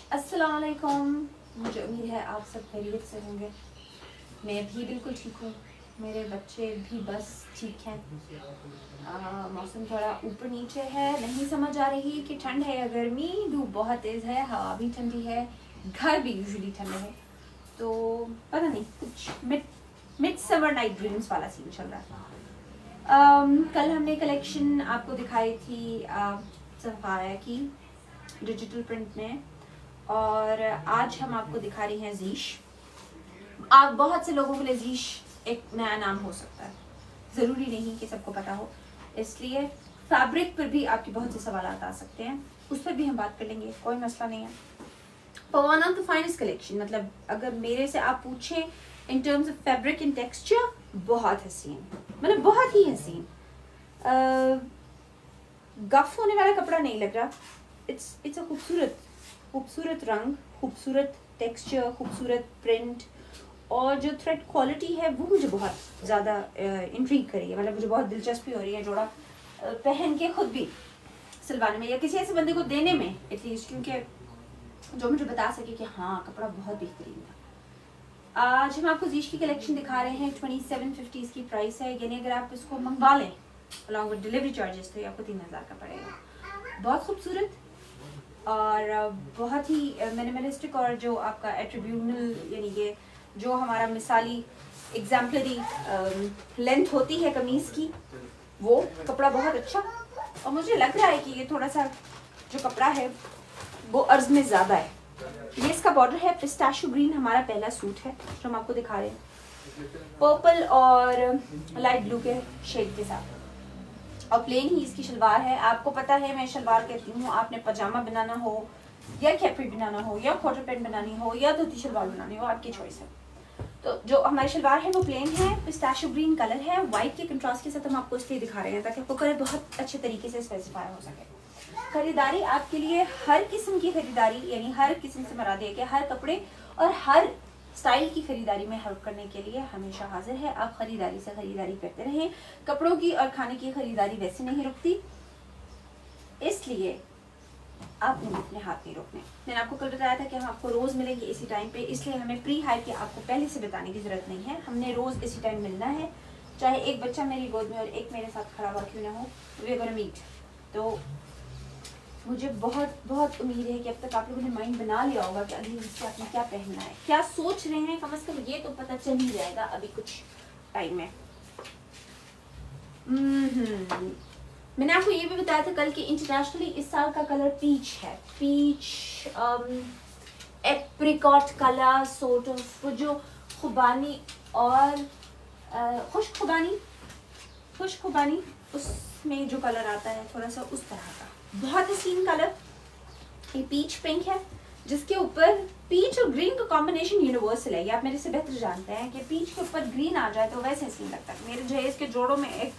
अस्सलाम वालेकुम। मुझे उम्मीद है आप सब खैरियत से होंगे। मैं भी बिल्कुल ठीक हूँ, मेरे बच्चे भी बस ठीक हैं। मौसम थोड़ा ऊपर नीचे है, नहीं समझ आ रही कि ठंड है या गर्मी। धूप बहुत तेज़ है, हवा भी ठंडी है, घर भी यूजुअली ठंडा है, तो पता नहीं, कुछ मिड समर नाइट ड्रीम्स वाला सीन चल रहा है। कल हमने कलेक्शन आपको दिखाई थी सफाया की डिजिटल प्रिंट में, और आज हम आपको दिखा रही हैं ज़ीश। आप बहुत से लोगों के लिए ज़ीश एक नया नाम हो सकता है, ज़रूरी नहीं कि सबको पता हो, इसलिए फैब्रिक पर भी आपके बहुत से सवाल आ सकते हैं, उस पर भी हम बात कर लेंगे, कोई मसला नहीं है। One of the finest collection, मतलब अगर मेरे से आप पूछें in terms of fabric and texture, बहुत हसीन, मतलब बहुत ही हसीन। गफ होने वाला कपड़ा नहीं लग रहा, इट्स अ खूबसूरत रंग, खूबसूरत टेक्सचर, खूबसूरत प्रिंट, और जो थ्रेड क्वालिटी है वो मुझे बहुत ज़्यादा इंट्रीग करी है। मतलब मुझे बहुत दिलचस्पी हो रही है जोड़ा पहन के खुद भी सिलवाने में, या किसी ऐसे बंदे को देने में एटलीस्ट, क्योंकि जो मुझे बता सके कि हाँ कपड़ा बहुत बेहतरीन था। आज हम आपको ज़ीश की कलेक्शन दिखा रहे हैं। 2750 इसकी प्राइस है, यानी अगर आप इसको मंगवा लें अलॉन्ग विद डिलीवरी चार्जेस तो आपको 3000 का पड़ेगा। बहुत खूबसूरत और बहुत ही मिनिमलिस्टिक, और जो आपका एट्रीब्यूनल यानी कि जो हमारा मिसाली एग्जाम्पलरी लेंथ होती है कमीज़ की, वो कपड़ा बहुत अच्छा। और मुझे लग रहा है कि ये थोड़ा सा जो कपड़ा है वो अर्ज में ज़्यादा है। ये इसका बॉर्डर है पिस्ताशियो ग्रीन, हमारा पहला सूट है जो हम आपको दिखा रहे हैं, पर्पल और लाइट ब्लू के शेड के साथ, और प्लेन ही इसकी शलवार है। आपको पता है मैं शलवार कहती हूँ, आपने पजामा बनाना हो या कैपरी बनाना हो या क्वार्टर पैंट बनानी हो या धोती शलवार बनानी हो, आपकी चॉइस है। तो जो हमारी शलवार है वो प्लेन है, पिस्ताशियो ग्रीन कलर है, व्हाइट के कंट्रास्ट के साथ हम आपको इसलिए दिखा रहे हैं ताकि आपको कलर बहुत अच्छे तरीके से स्पेसिफाई हो सके। खरीदारी आपके लिए हर किस्म की खरीदारी, यानी हर किस्म से मरा दिया कि हर कपड़े और हर स्टाइल की खरीदारी में हेल्प करने के लिए हमेशा हाजिर है। आप खरीदारी से खरीदारी करते रहें, कपड़ों की और खाने की खरीदारी वैसे नहीं रुकती, इसलिए आप अपने हाथ नहीं रोकने। मैंने आपको कल बताया था कि हम आपको रोज मिलेंगे इसी टाइम पे, इसलिए हमें प्री हाइप के आपको पहले से बताने की जरूरत नहीं है। हमने रोज इसी टाइम मिलना है, चाहे एक बच्चा मेरी गोद में और एक मेरे साथ खड़ा हुआ क्यों ना हो, वी आर गोना मीट। तो मुझे बहुत बहुत उम्मीद है कि अब तक आप लोगों ने माइंड बना लिया होगा कि अगली वीक से आपने क्या पहनना है, क्या सोच रहे हैं, कम से कम ये तो पता चल ही जाएगा अभी कुछ टाइम में। मैंने आपको ये भी बताया था कल कि इंटरनेशनली इस साल का कलर पीच है, peach apricot colour sort of, वो जो खुबानी और खुशखुबानी उसमें जो कलर आता है थोड़ा सा उस तरह का, बहुत हसीन कलर। ये पीच पिंक है जिसके ऊपर पीच और ग्रीन का कॉम्बिनेशन यूनिवर्सल है, ये आप मेरे से बेहतर जानते हैं कि पीच के ऊपर ग्रीन आ जाए तो वैसे हसीन लगता है। मेरे जहेज के जोड़ों में एक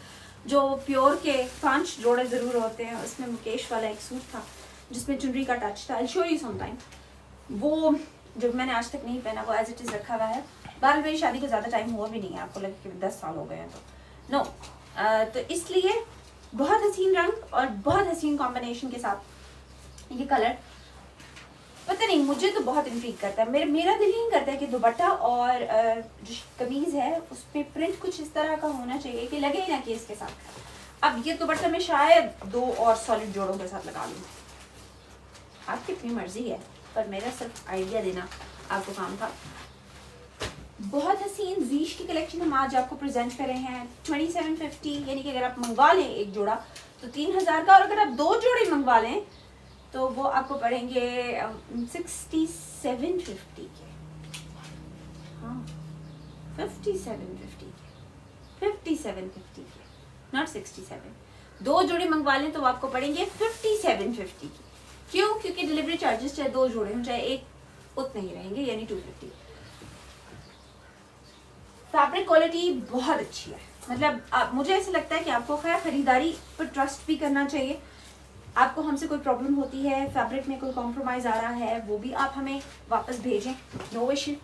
जो प्योर के 5 जोड़े जरूर होते हैं, उसमें मुकेश वाला एक सूट था जिसमें चुनरी का टच था, शो यू सम टाइम, वो जो मैंने आज तक नहीं पहना, वो एज इट इज रखा हुआ है। बाल मेरी शादी को ज़्यादा टाइम हुआ भी नहीं है, आपको लगे कि 10 साल हो गए हैं तो नो। तो इसलिए बहुत हसीन रंग और बहुत हसीन कॉम्बिनेशन के साथ ये कलर, पता नहीं मुझे तो बहुत इंट्रीग करता है। मेरा दिल ही करता है कि दुपट्टा और जो कमीज है उस पर प्रिंट कुछ इस तरह का होना चाहिए कि लगे ही ना कि इसके साथ। अब ये दुपट्टा मैं शायद 2 और सॉलिड जोड़ों के साथ लगा लूँ, आपकी अपनी मर्जी है, पर मेरा सिर्फ आइडिया देना आपको काम था। बहुत हसीन ज़ीश की कलेक्शन हम आज आपको प्रेजेंट कर रहे हैं। 2750, यानी कि अगर आप मंगवा लें एक जोड़ा तो 3000 का, और अगर आप 2 जोड़े मंगवा लें तो वो आपको पड़ेंगे 6750 के, हाँ 5750 के, 5750 के, नॉट 67। 2 जोड़े मंगवा लें तो वो आपको पड़ेंगे 5750 के। क्यों? क्योंकि डिलीवरी चार्जेस चाहे 2 जोड़े हों चाहे एक, उतने ही रहेंगे, यानी 250। फैब्रिक क्वालिटी बहुत अच्छी है, मतलब मुझे ऐसा लगता है कि आपको खैर खरीदारी पर ट्रस्ट भी करना चाहिए। आपको हमसे कोई प्रॉब्लम होती है, फैब्रिक में कोई कॉम्प्रोमाइज आ रहा है, वो भी आप हमें वापस भेजें, नो इश्यू।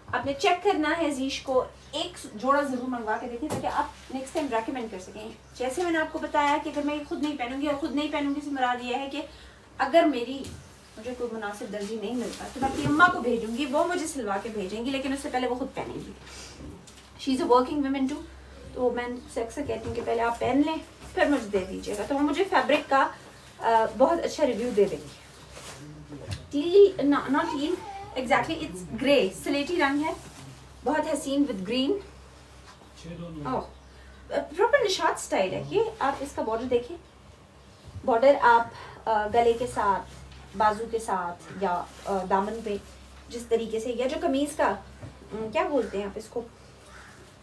आपने चेक करना है ज़ीश को, एक जोड़ा ज़रूर मंगवा के देखें ताकि आप नेक्स्ट टाइम रेकमेंड कर सकें। जैसे मैंने आपको बताया कि अगर मैं खुद नहीं पहनूंगी, और खुद नहीं पहनूंगी से मुराद ये है कि अगर मेरी मुझे कोई मुनासिब दर्जी नहीं मिलता तो मैं अपनी अम्मा को भेजूंगी, वो मुझे सिलवा के भेजेंगी, लेकिन उससे पहले वो खुद पहनेंगी। She is a working woman too, तो मैं अक्सर कहती हूँ कि पहले आप पहन लें फिर मुझे दे दीजिएगा। तो वो मुझे फैब्रिक का बहुत अच्छा रिव्यू दे देंगी। Teal, not teal exactly, it's grey, स्लेटी रंग है, बहुत हसीन with green. Oh, proper Nishat style है ये। आप इसका बॉर्डर देखिए, बॉर्डर आप गले के साथ, बाजू के साथ या दामन पे जिस तरीके से, या जो कमीज का क्या बोलते हैं आप इसको,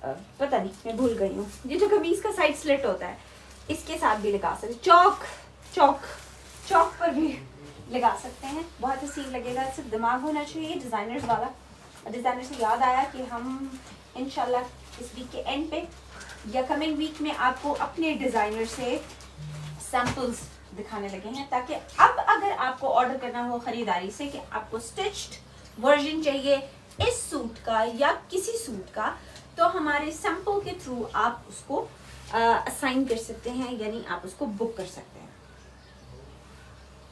पता नहीं मैं भूल गई हूँ, ये जो कमीज का साइड स्लिट होता है इसके साथ भी लगा सकते, चौक पर भी लगा सकते हैं, बहुत हसीन लगेगा। सिर्फ दिमाग होना चाहिए डिज़ाइनर्स वाला। डिज़ाइनर से याद आया कि हम इंशाल्लाह इस वीक के एंड पे या कमिंग वीक में आपको अपने डिज़ाइनर से सैम्पल्स दिखाने लगे हैं, ताकि अब अगर आपको ऑर्डर करना हो ख़रीदारी से कि आपको स्टिच्ड वर्जन चाहिए इस सूट का या किसी सूट का, तो हमारे सैंपल के थ्रू आप उसको असाइन कर सकते हैं, यानी आप उसको बुक कर सकते हैं।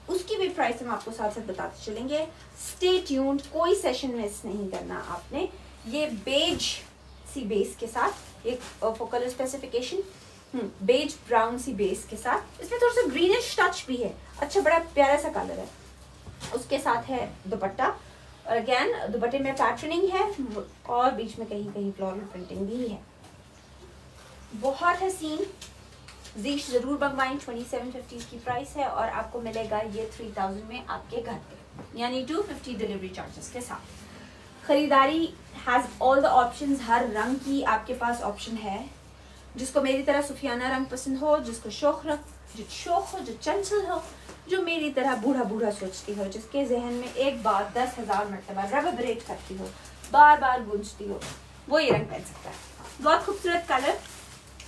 उसकी भी प्राइस हम आपको साथ साथ बताते चलेंगे। स्टे ट्यून्ड, कोई सेशन मिस नहीं करना आपने। ये बेज सी बेस के साथ एक for colour specification, beige brown सी बेस के साथ, इसमें थोड़ा सा ग्रीनिश टच भी है, अच्छा बड़ा प्यारा सा कलर है। उसके साथ है दुपट्टा, अगेन दुपट्टे में पैटर्निंग है और बीच में कहीं कहीं फ्लोरल प्रिंटिंग भी है, बहुत हसीन। जीश जरूर मंगवाएं, 2750 की प्राइस है और आपको मिलेगा ये 3000 में आपके घर पे, यानी 250 डिलीवरी चार्जेस के साथ। खरीदारी हैज़ ऑल द ऑप्शंस, हर रंग की आपके पास ऑप्शन है। जिसको मेरी तरह सुफियाना रंग पसंद हो, जिसको शौक हो, जो चंचल हो, जो मेरी तरह बूढ़ा बूढ़ा सोचती हो, जिसके जहन में एक बात 10,000 मरतबा रेवरबरेट करती हो, बार बार गूंजती हो, वो ये रंग पहन सकता है। बहुत खूबसूरत कलर,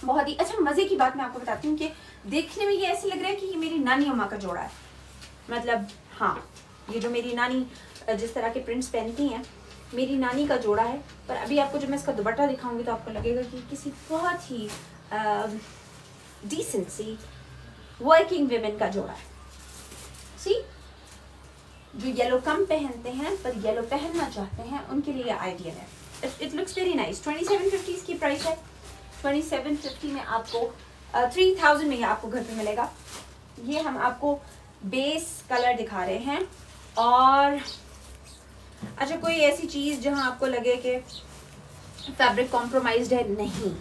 बहुत ही अच्छा। मज़े की बात मैं आपको बताती हूँ कि देखने में ये ऐसे लग रहा है कि ये मेरी नानी अम्मा का जोड़ा है, मतलब हाँ, ये जो मेरी नानी जिस तरह के प्रिंट्स पहनती हैं मेरी नानी का जोड़ा है। पर अभी आपको जब मैं इसका दुपट्टा दिखाऊंगी तो आपको लगेगा कि किसी बहुत ही डिसेंट सी वर्किंग वुमेन का जोड़ा है। सी, जो येलो कम पहनते हैं पर येलो पहनना चाहते हैं उनके लिए आइडियल है। It looks very nice. 2750 इसकी प्राइस है। 2750 में आपको 3000 में आपको घर पे मिलेगा। ये हम आपको बेस कलर दिखा रहे हैं। और अच्छा, कोई ऐसी चीज़ जहां आपको लगे कि फैब्रिक कॉम्प्रोमाइज्ड है, नहीं,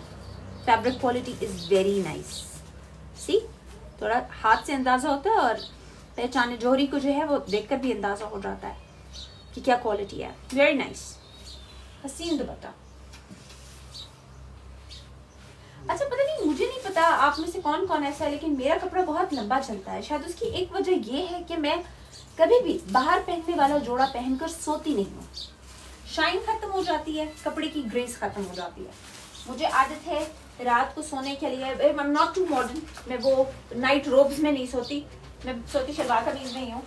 fabric quality is very nice. See, थोड़ा हाथ से अंदाज़ा होता है और पहचाने जोहरी को जो है वो देखकर भी अंदाज़ा हो जाता है कि क्या क्वालिटी है। वेरी नाइस, हसीन दुपट्टा। अच्छा, पता नहीं, मुझे नहीं पता आप में से कौन कौन ऐसा है, लेकिन मेरा कपड़ा बहुत लंबा चलता है। शायद उसकी एक वजह ये है कि मैं कभी भी बाहर पहनने वाला जोड़ा पहनकर सोती नहीं हूँ। शाइन खत्म हो जाती है, कपड़े की ग्रेस खत्म हो जाती है। मुझे आदत है रात को सोने के लिए, I am not too modern, मैं वो नाइट रोब्स में नहीं सोती, मैं सोती शलवार कमीज में ही हूँ।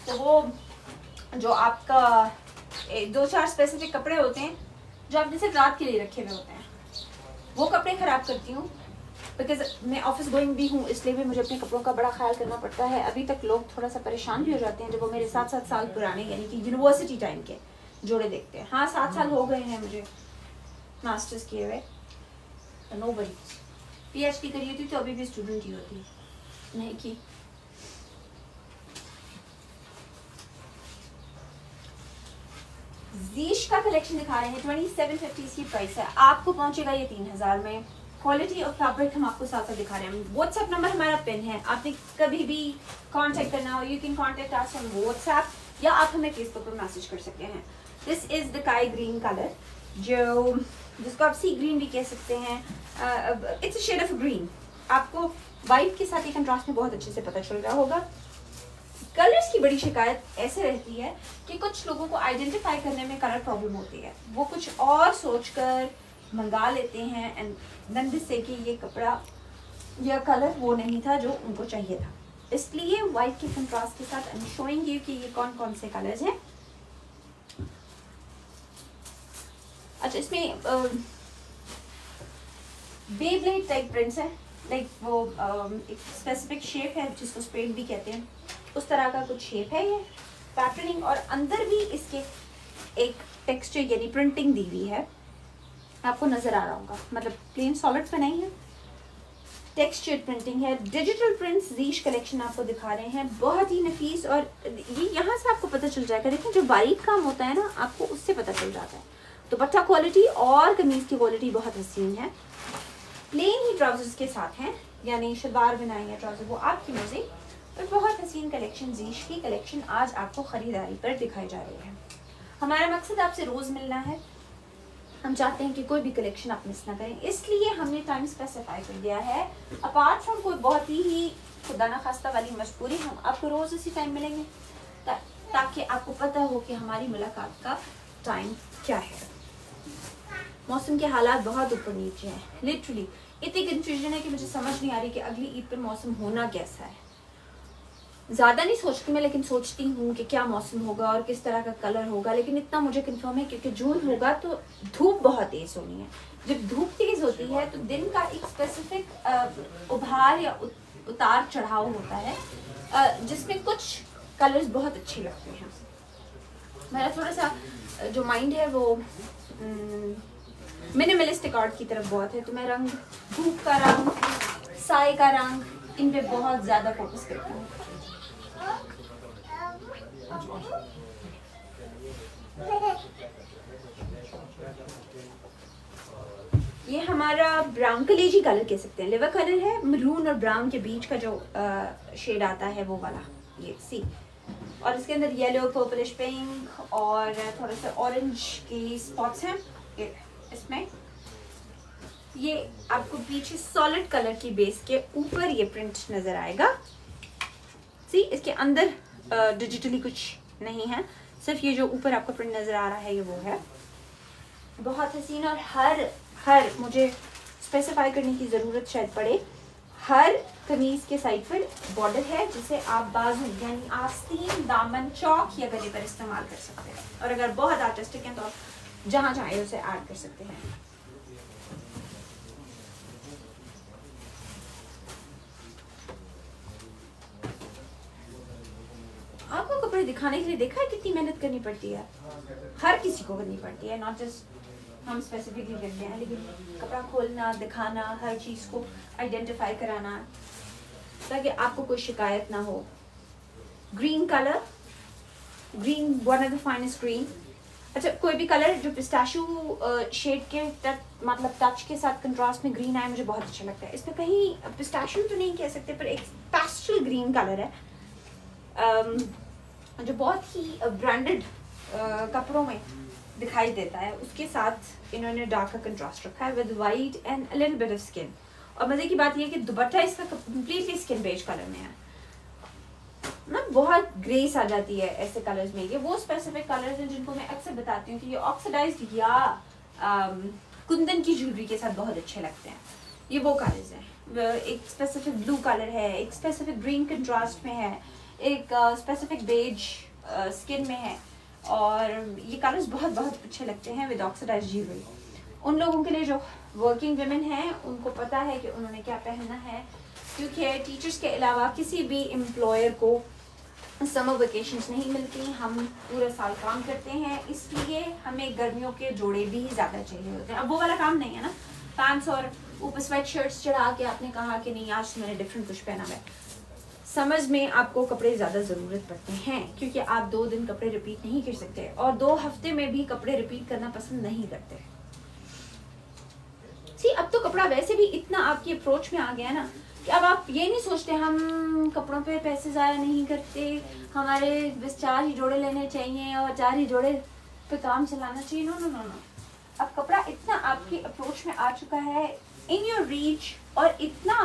तो वो जो आपका 2-4 स्पेसिफिक कपड़े होते हैं जो आपने सिर्फ रात के लिए रखे हुए होते हैं, वो कपड़े खराब करती हूँ। बिकॉज मैं ऑफिस गोइंग भी हूँ, इसलिए भी मुझे अपने कपड़ों का बड़ा ख्याल करना पड़ता है। अभी तक लोग थोड़ा सा परेशान भी हो जाते हैं जब वो मेरे 7-7 साल पुराने, यानी कि यूनिवर्सिटी टाइम के जोड़े देखते हैं। हाँ, 7 साल हो गए हैं मुझे मास्टर्स किए हुए। नोबडी PhD करी होती तो अभी भी स्टूडेंट ही होती, नहीं की। जीश का कलेक्शन दिखा रहे हैं। 2750 की प्राइस है, आपको पहुंचेगा ये 3000 में। क्वालिटी और फैब्रिक हम आपको साथ साथ दिखा रहे हैं। व्हाट्सएप नंबर हमारा पिन है, आपने कभी भी कांटेक्ट करना हो, you can contact us on WhatsApp या आप हमें फेसबुक पर मैसेज कर सकते हैं। दिस इज द काई ग्रीन कलर, जिसको आप सी ग्रीन भी कह सकते हैं। It's a shade of green. आपको वाइट के साथ ये कंट्रास्ट में बहुत अच्छे से पता चल रहा होगा। कलर्स की बड़ी शिकायत ऐसे रहती है कि कुछ लोगों को आइडेंटिफाई करने में कलर प्रॉब्लम होती है, वो कुछ और सोचकर मंगा लेते हैं एंड देन दे से कि ये कपड़ा या कलर वो नहीं था जो उनको चाहिए था। इसलिए वाइट के कंट्रास्ट के साथ आई एम शोइंग यू कि ये कौन कौन से कलर्स हैं। अच्छा, इसमें बेब्लेड टाइप प्रिंट्स है, लाइक वो एक स्पेसिफिक शेप है जिसको स्प्रेड भी कहते हैं, उस तरह का कुछ शेप है ये। पैटर्निंग और अंदर भी इसके एक टेक्सचर यानी प्रिंटिंग दी हुई है, आपको नजर आ रहा होगा। मतलब प्लेन सॉलिड पे नहीं है, टेक्सचर प्रिंटिंग है। डिजिटल प्रिंट्स ज़ीश कलेक्शन आपको दिखा रहे हैं, बहुत ही नफीस। और ये यहाँ से आपको पता चल जाएगा, देखिए जो बारीक काम होता है ना, आपको उससे पता चल जाता है। दुपट्टा क्वालिटी और कमीज की क्वालिटी बहुत हसीन है। प्लेन ही ट्राउजर्स के साथ हैं, यानी शलवार बनाई है ट्राउजर, वो आपकी मर्जी। और बहुत हसीन कलेक्शन, ज़ीश की कलेक्शन आज आपको खरीदारी पर दिखाई जा रही है। हमारा मकसद आपसे रोज मिलना है, हम चाहते हैं कि कोई भी कलेक्शन आप मिस ना करें, इसलिए हमने टाइम स्पेसिफाई कर दिया है। अपार्ट फ्रॉम कोई बहुत ही खुदा ना खास्ता वाली मजबूरी, हम आपको रोज इसी टाइम मिलेंगे ताकि आपको पता हो कि हमारी मुलाकात का टाइम क्या है। मौसम के हालात बहुत ऊपर नीचे हैं, लिटरली इतनी कंफ्यूजन है कि मुझे समझ नहीं आ रही कि अगली ईद पर मौसम होना कैसा है। ज़्यादा नहीं सोचती मैं, लेकिन सोचती हूँ कि क्या मौसम होगा और किस तरह का कलर होगा। लेकिन इतना मुझे कंफर्म है क्योंकि जून होगा तो धूप बहुत तेज़ होनी है। जब धूप तेज़ होती है तो दिन का एक स्पेसिफिक उभार या उतार चढ़ाव होता है, जिसमें कुछ कलर्स बहुत अच्छे लगते हैं। मेरा थोड़ा सा जो माइंड है वो मिनिमलिस्टिक आर्ट की तरफ बहुत है, तो मैं रंग, धूप का रंग, साए का रंग, इन पे बहुत ज़्यादा फोकस करती हूँ। ये हमारा ब्राउन कलेजी कलर कह सकते हैं, लिवर कलर है। मरून और ब्राउन के बीच का जो शेड आता है वो वाला, ये सी। और इसके अंदर येलो, पर्पलिश पिंक और थोड़े से ऑरेंज के स्पॉट्स हैं इसमें। ये आपको पीछे सॉलिड कलर की बेस के ऊपर ये प्रिंट नजर आएगा। सी, इसके अंदर डिजिटली कुछ नहीं है, सिर्फ ये जो ऊपर आपको प्रिंट नजर आ रहा है ये वो है। बहुत हसीन। और हर मुझे स्पेसिफाई करने की ज़रूरत शायद पड़े, हर कमीज़ के साइड पर बॉर्डर है जिसे आप बाजू यानी आस्तीन, दामन, चौक या गले पर इस्तेमाल कर सकते हैं। और अगर बहुत आर्टिस्टिक हैं तो आप जहाँ चाहें उसे ऐड कर सकते हैं। आपको कपड़े दिखाने के लिए देखा है कितनी मेहनत करनी पड़ती है, हर किसी को करनी पड़ती है, नॉट जस्ट हम स्पेसिफिकली करते हैं। लेकिन कपड़ा खोलना, दिखाना, हर चीज़ को आइडेंटिफाई कराना ताकि आपको कोई शिकायत ना हो। Green colour, green one of the finest green. अच्छा, कोई भी कलर जो पिस्ताशू शेड के मतलब टच के साथ कंट्रास्ट में ग्रीन आए, मुझे बहुत अच्छा लगता है। इसमें कहीं पिस्ताशू तो नहीं कह सकते, पर एक पेस्टल ग्रीन कलर है जो बहुत ही ब्रांडेड कपड़ों में दिखाई देता है। उसके साथ इन्होंने डार्क का कंट्रास्ट रखा है with white and a little bit of skin. और मज़े की बात यह है कि दुपट्टा इसका कम्प्लीटली स्किन बेज कलर में है ना, बहुत ग्रेस आ जाती है ऐसे कलर्स में। ये वो स्पेसिफिक कलर्स हैं जिनको मैं अक्सर बताती हूँ कि ये ऑक्सीडाइज्ड या कुंदन की ज्वेलरी के साथ बहुत अच्छे लगते हैं। ये वो कलर्स हैं। एक स्पेसिफिक ब्लू कलर है, एक स्पेसिफिक ग्रीन कंट्रास्ट में है, एक स्पेसिफिक बेज स्किन में है। और ये कलर्स बहुत बहुत अच्छे लगते हैं विद ऑक्सीडाइज्ड ज्वेलरी। उन लोगों के लिए जो वर्किंग वुमेन हैं उनको पता है कि उन्होंने क्या पहनना है, क्योंकि टीचर्स के अलावा किसी भी एम्प्लॉयर को समर वेकेशंस नहीं मिलती। हम पूरा साल काम करते हैं, इसलिए हमें गर्मियों के जोड़े भी ज़्यादा चाहिए होते हैं। अब वो वाला काम नहीं है ना, पैंट्स और ऊपर स्वेट शर्ट्स चढ़ा के आपने कहा कि नहीं आज मैंने डिफरेंट कुछ पहना है। समझ में आपको कपड़े ज़्यादा ज़रूरत पड़ते हैं क्योंकि आप 2 दिन कपड़े रिपीट नहीं कर सकते और 2 हफ्ते में भी कपड़े रिपीट करना पसंद नहीं करते। अब तो कपड़ा वैसे भी इतना आपकी अप्रोच में आ गया ना कि अब आप ये नहीं सोचते हम कपड़ों पे पैसे ज़ाया नहीं करते, हमारे बस 4 ही जोड़े लेने चाहिए और 4 ही जोड़े पे काम चलाना चाहिए। नो नो नो नो, अब कपड़ा इतना आपकी अप्रोच में आ चुका है, इन योर रीच, और इतना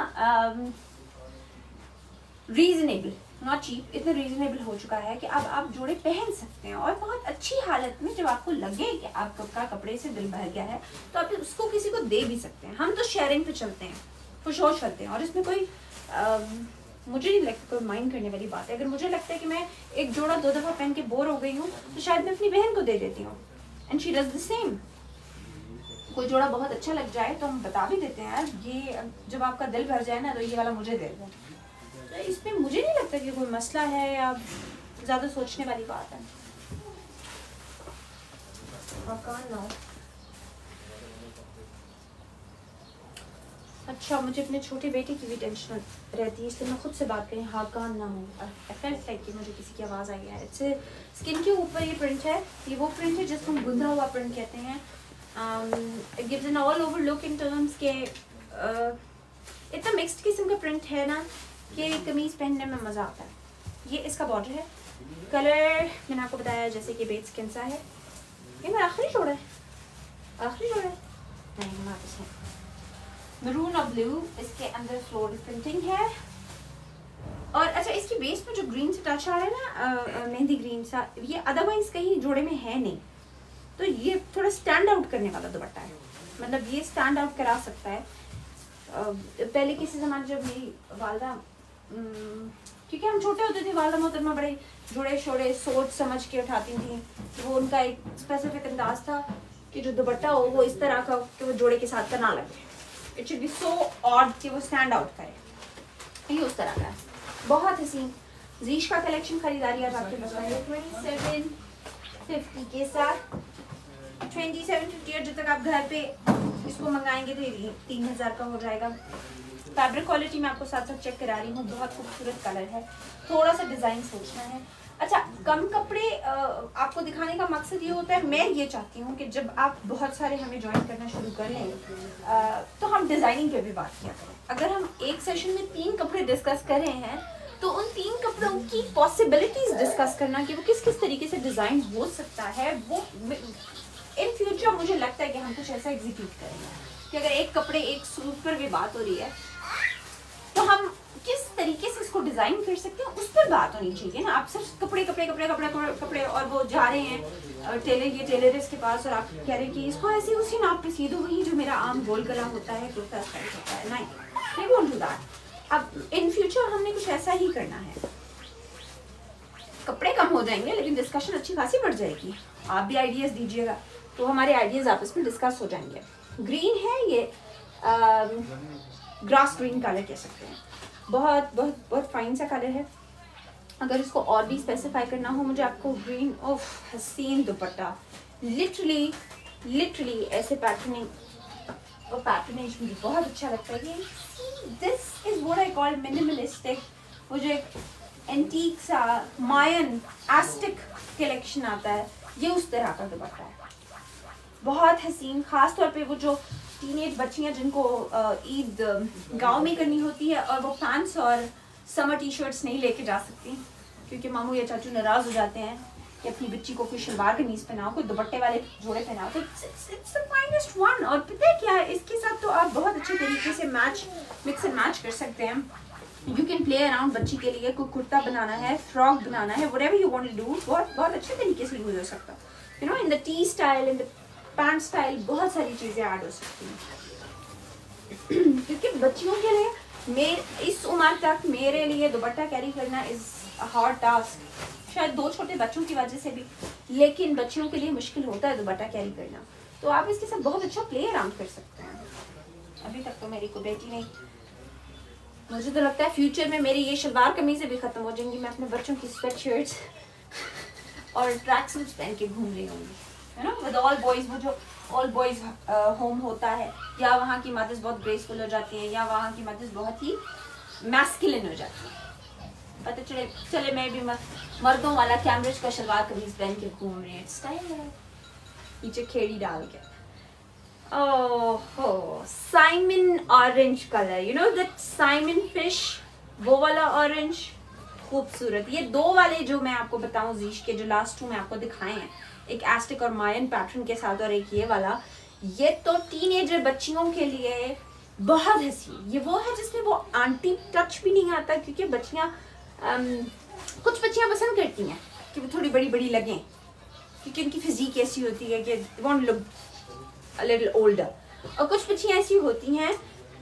रीजनेबल, नॉट चीप, इतना रीजनेबल हो चुका है कि अब आप जोड़े पहन सकते हैं और बहुत अच्छी हालत में। जब आपको लगे कि आपका कपड़े से दिल भर गया है तो आप उसको किसी को दे भी सकते हैं। हम तो शेयरिंग पे चलते हैं, खुश होश चलते हैं, और इसमें कोई मुझे नहीं लगता कोई माइंड करने वाली बात है। अगर मुझे लगता है कि मैं एक जोड़ा 2 दफ़ा पहन के बोर हो गई हूँ तो शायद मैं अपनी बहन को दे देती हूँ, and she does the same. कोई जोड़ा बहुत अच्छा लग जाए तो हम बता भी देते हैं, यार ये जब आपका दिल भर जाए ना तो ये वाला मुझे दे दो। तो इसमें मुझे नहीं लगता कि कोई मसला है या ज़्यादा सोचने वाली बात है। अच्छा, मुझे अपने छोटे बेटे की भी टेंशन रहती है, इसलिए मैं खुद से बात करें हाँ कान ना हो। आई फेल्ट लाइक कि मुझे किसी की आवाज़ आई है। इससे स्किन के ऊपर ये प्रिंट है, ये वो प्रिंट है जिसको हम गुंधा हुआ प्रिंट कहते हैं। It gives an all over look in terms के इतना मिक्स्ड किस्म का प्रिंट है ना कि कमीज़ पहनने में मज़ा आता है। ये इसका बॉर्डर है। कलर मैंने आपको बताया जैसे कि बेज स्किन सा है। ये मेरा आखिरी जोड़ा है, आखिरी जोड़ा है नहीं, हमारे पास है मरून और ब्लू। इसके अंदर फ्लोरल प्रिंटिंग है। और अच्छा, इसकी बेस में जो ग्रीन से टच आ रहा है ना, मेहंदी ग्रीन सा, ये अदरवाइज कहीं जोड़े में है नहीं, तो ये थोड़ा स्टैंड आउट करने वाला दुपट्टा है। मतलब ये स्टैंड आउट करा सकता है। पहले किसी ज़माने जब मेरी वालदा, क्योंकि हम छोटे होते थे, वालदा मोहतरमा बड़े जोड़े शोड़े सोच समझ के उठाती थी। वो उनका एक स्पेसिफिक अंदाज था कि जो दुपट्टा हो वो इस तरह का कि वो जोड़े के साथ का ना लगे। It should be so odd कि वो स्टैंड आउट करे। ये उस तरह का है, बहुत हसीन। जीश का कलेक्शन खरीदारी आज आपके पास है 2750 के साथ। 2750 और जब तक आप घर पे इसको मंगाएंगे तो ये 3000 का हो जाएगा। फैब्रिक क्वालिटी मैं आपको साथ साथ चेक करा रही हूँ, बहुत खूबसूरत कलर है। थोड़ा सा डिज़ाइन सोचना है। अच्छा, कम कपड़े आपको दिखाने का मकसद ये होता है, मैं ये चाहती हूँ कि जब आप बहुत सारे हमें ज्वाइन करना शुरू कर लें तो हम डिज़ाइनिंग पे भी बात किया करें। अगर हम एक सेशन में 3 कपड़े डिस्कस कर रहे हैं तो उन 3 कपड़ों की पॉसिबिलिटीज डिस्कस करना कि वो किस किस तरीके से डिज़ाइन हो सकता है, वो इन फ्यूचर मुझे लगता है कि हम कुछ ऐसा एग्जीक्यूट करेंगे कि अगर एक कपड़े एक सूट पर भी बात हो रही है तो हम किस तरीके से इसको डिज़ाइन कर सकते हैं उस पर बात होनी चाहिए ना। आप सिर्फ कपड़े कपड़े कपड़े कपड़े कपड़े और वो जा रहे हैं टेलर, ये टेलर है इसके पास, और आप कह रहे हैं कि इसको ऐसे उसी नाप पे सी दो, वही जो मेरा आम गोल गला होता है, कुर्ता स्टाइल होता है। नहीं, they won't do that। अब इन फ्यूचर हमने कुछ ऐसा ही करना है। कपड़े कम हो जाएंगे लेकिन डिस्कशन अच्छी खासी बढ़ जाएगी। आप भी आइडियाज़ दीजिएगा तो हमारे आइडियाज़ आपस में डिस्कस हो जाएंगे। ग्रीन है ये, ग्रास ग्रीन कलर कह सकते हैं। बहुत बहुत बहुत फाइन सा कलर है। अगर इसको और भी स्पेसिफाई करना हो मुझे आपको ग्रीन, ओफ हसीन दुपट्टा, लिटरली ऐसे पैटर्निंग और पैटर्नेज मुझे बहुत अच्छा लगता है। ये this is what I call minimalistic. वो जो एक एंटीक सा मायन एस्टिक कलेक्शन आता है, ये उस तरह का दुपट्टा है, बहुत हसीन। खास तौर पे वो जो टीनेज बच्चियां जिनको ईद गांव में करनी होती है और वो पैंट्स और समर टी शर्ट्स नहीं लेके जा सकती क्योंकि मामू या चाचू नाराज हो जाते हैं कि अपनी बच्ची को कोई शलवार कमीज पहनाओ, कोई दुपट्टे वाले जोड़े पहनाओ, तो इट्स द फाइनेस्ट वन। और पता है क्या है, इसके साथ तो आप बहुत अच्छे तरीके से मिक्स एंड मैच कर सकते हैं। You can play around. बच्ची के लिए कोई कुर्ता बनाना है, फ्रॉक बनाना है, whatever you want to do, बहुत अच्छे तरीके से यूज हो सकता है। You know, in the T style, in the pant style, बहुत सारी चीज़ें ऐड हो सकती हैं। क्योंकि बच्चियों के लिए इस उम्र तक मेरे लिए दुपट्टा कैरी करना इज़ अ हार्ड टास्क। शायद 2 छोटे बच्चों की वजह से भी, लेकिन बच्चियों के लिए मुश्किल होता है दुपट्टा कैरी करना। तो आप इसके साथ बहुत अच्छा प्ले अराउंड कर सकते हैं। अभी तक तो मेरी कोई बेटी नहीं, मुझे तो लगता है फ्यूचर में मेरी ये शलवार कमीज़ें भी ख़त्म हो जाएंगी। मैं अपने बच्चों की स्वेट शर्ट्स और ट्रैक सूट्स पहन के घूम रही होंगी, है ना, विद ऑल बॉयज़। वो जो ऑल बॉयज़ होम होता है, या वहाँ की मदर्स बहुत ग्रेसफुल हो जाती हैं, या वहाँ की मदर्स बहुत ही मैस्कुलिन हो जाती हैं। पता चले मैं भी मर्दों वाला कैम्ब्रिज का शलवार कमीज पहन के घूम रही है, स्टाइल है, नीचे खेड़ी डाल के। Oh, salmon orange colour, you know that salmon fish, वो वाला ऑरेंज, खूबसूरत। ये 2 वाले जो मैं आपको बताऊं, जीश के जो लास्ट 2 मैं आपको दिखाए हैं, एक एस्टिक और मायन पैटर्न के साथ, और एक ये वाला, ये तो टीनेजर बच्चियों के लिए बहुत हसीन। ये वो है जिसमें वो आंटी टच भी नहीं आता, क्योंकि बच्चियाँ कुछ बच्चियाँ पसंद करती हैं कि वो थोड़ी बड़ी बड़ी लगें, क्योंकि उनकी फिजिक ऐसी होती है कि want look a little older. और कुछ बच्चियाँ ऐसी होती हैं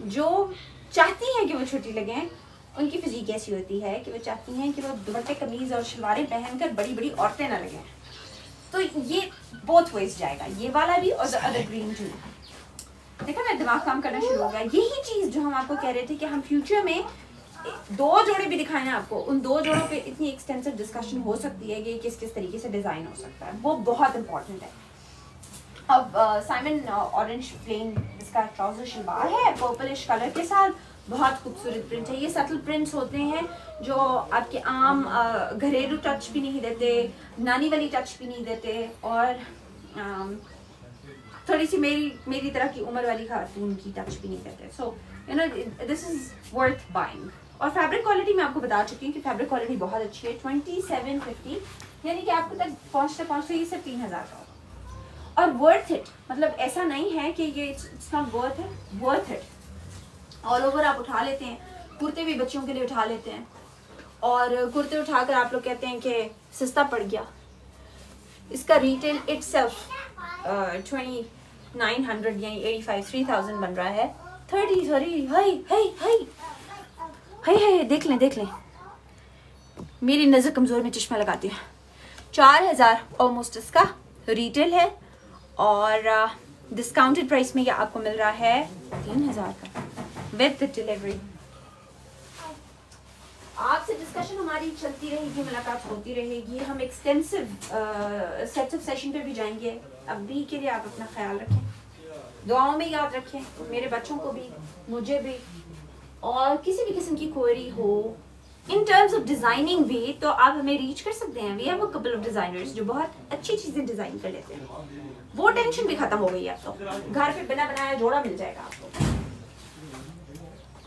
जो चाहती हैं कि वो छोटी लगें, उनकी फिजिक ऐसी होती है कि वो चाहती हैं कि वो दुपट्टे कमीज और शलवारें पहनकर बड़ी बड़ी औरतें ना लगें। तो ये बोथ वेज जाएगा, ये वाला भी और द अदर ग्रीन टू। देखा, मैं दिमाग काम करना शुरू हो गया। यही चीज़ जो हम आपको कह रहे थे कि हम फ्यूचर में 2 जोड़े भी दिखाए ना आपको, उन 2 जोड़ों पे इतनी एक्सटेंसिव डिस्कशन हो सकती है कि किस किस तरीके से डिज़ाइन हो सकता है, वो बहुत इंपॉर्टेंट है। अब साइमन ऑरेंज प्लेन इसका ट्राउजर शलवार है पर्पलिश कलर के साथ, बहुत खूबसूरत प्रिंट है। ये सटल प्रिंट्स होते हैं जो आपके आम घरेलू टच भी नहीं देते, नानी वाली टच भी नहीं देते, और थोड़ी सी मेरी तरह की उम्र वाली खातून की टच भी नहीं देते। So you know this is worth buying. और फैब्रिक क्वालिटी मैं आपको बता चुकी हूँ कि फैब्रिक क्वालिटी बहुत अच्छी है। 2750 यानी कि आपको तक पहुँचते ये सिर्फ 3000 का होगा, और वर्थ इट। मतलब ऐसा नहीं है कि ये it's not worth it, worth it. All over आप उठा लेते हैं, कुर्ते भी बच्चों के लिए उठा लेते हैं, और कुर्ते उठाकर आप लोग कहते हैं कि सस्ता पड़ गया। इसका रिटेल इटसेल्फ 2900 यानी 85 3000 बन रहा है। 30 सॉरी हाय देख लें मेरी नज़र कमज़ोर में चश्मा लगाती है। 4000 ऑलमोस्ट इसका रिटेल है, और डिस्काउंटेड प्राइस में ये आपको मिल रहा है 3000 का विद डिलीवरी। आपसे डिस्कशन हमारी चलती रहेगी, मुलाकात होती रहेगी। हम एक्सटेंसिव सेट्स ऑफ सेशन पे भी जाएंगे। अभी के लिए आप अपना ख्याल रखें, दुआओं में याद रखें, मेरे बच्चों को भी, मुझे भी। और किसी भी किस्म की क्वेरी हो इन टर्म्स ऑफ डिज़ाइनिंग भी, तो आप हमें रीच कर सकते हैं। We have a couple of designers जो बहुत अच्छी चीज़ें डिज़ाइन कर लेते हैं। वो टेंशन भी खत्म हो गई है। अब तो घर पे बिना बनाया जोड़ा मिल जाएगा आपको।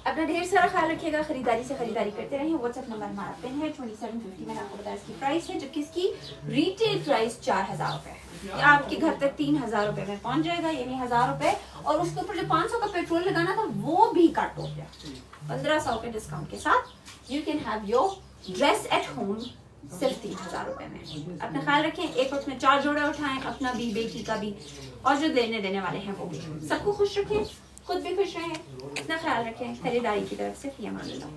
अपना ढेर सारा ख्याल रखिएगा, खरीदारी से खरीदारी करते रहिए। व्हाट्सएप नंबर हमारा पिन है 2750, मैंने आपको बताया इसकी प्राइस है, जबकि इसकी रिटेल प्राइस 4000 रुपये है। आपके घर तक 3000 रुपये में पहुंच जाएगा, यानी 1000 रुपये, और उसके ऊपर जो 500 का पेट्रोल लगाना था वो भी कट हो गया। 1500 के डिस्काउंट के साथ you can have your dress at home सिर्फ 3000 रुपये में। अपना ख्याल रखें, एक वक्त में 4 जोड़े उठाएं, अपना भी, बेटी का भी, और जो लेने देने वाले हैं वो भी। सबको खुश रखें, खुद भी खुश रहें, अपना ख्याल रखें। खरीदारी की तरफ से फी अमान अल्लाह।